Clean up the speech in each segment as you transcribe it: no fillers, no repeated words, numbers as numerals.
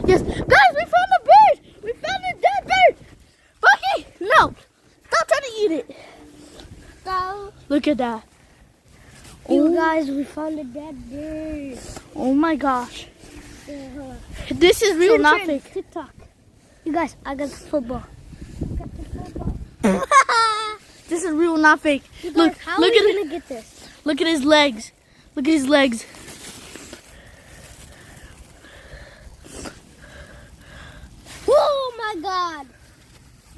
Yes. Guys, we found a bird. We found a dead bird. Bucky, no. Stop trying to eat it. Go. Look at that. You guys, we found a dead bird. Oh my gosh. This is real, not fake. TikTok. You guys, I got the football. This is real, not fake. You guys, Look, how look are we at gonna get this? Look at his legs. Look at his legs. Oh my God,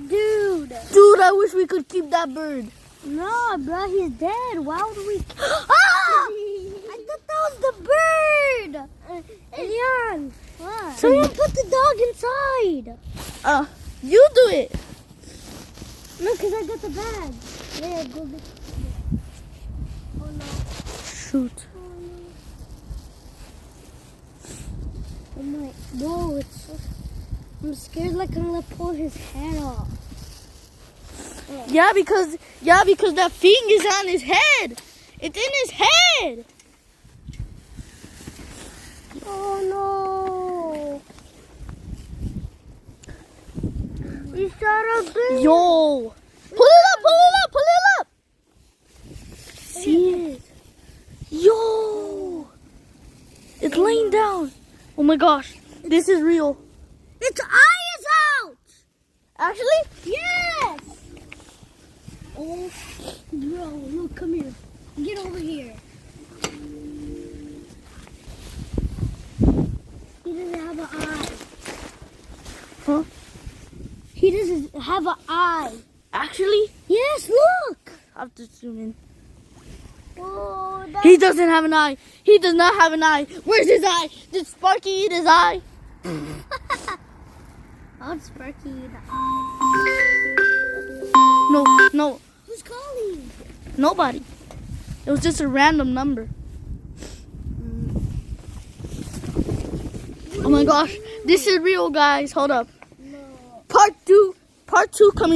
dude! Dude, I wish we could keep that bird. No, bro, he's dead. Why would we? Ah! I thought that was the bird. Elian, What? someone put the dog inside. You do it. No, cause I got the bag. Yeah, go get. Oh no. Shoot. Oh my, whoa, it's so, I'm scared like I'm gonna pull his head off. Yeah, because that thing is on his head. It's in his head. Oh no. We shot a bird. Yo. Pull it up, pull it up, pull it up. See it. Yo. It's laying down. Oh my gosh. This is real. Its eye is out. Actually? Yes. Oh, bro, look, come here. Get over here. He doesn't have an eye. Huh? He doesn't have an eye. Actually? Yes, look. I have to zoom in. Oh, He doesn't have an eye. He does not have an eye. Where's his eye? Did Sparky eat his eye? How'd Sparky eat the No, no, Who's calling? nobody. It was just a random number. Oh my gosh. This is real, guys. Hold up. No. Part two coming.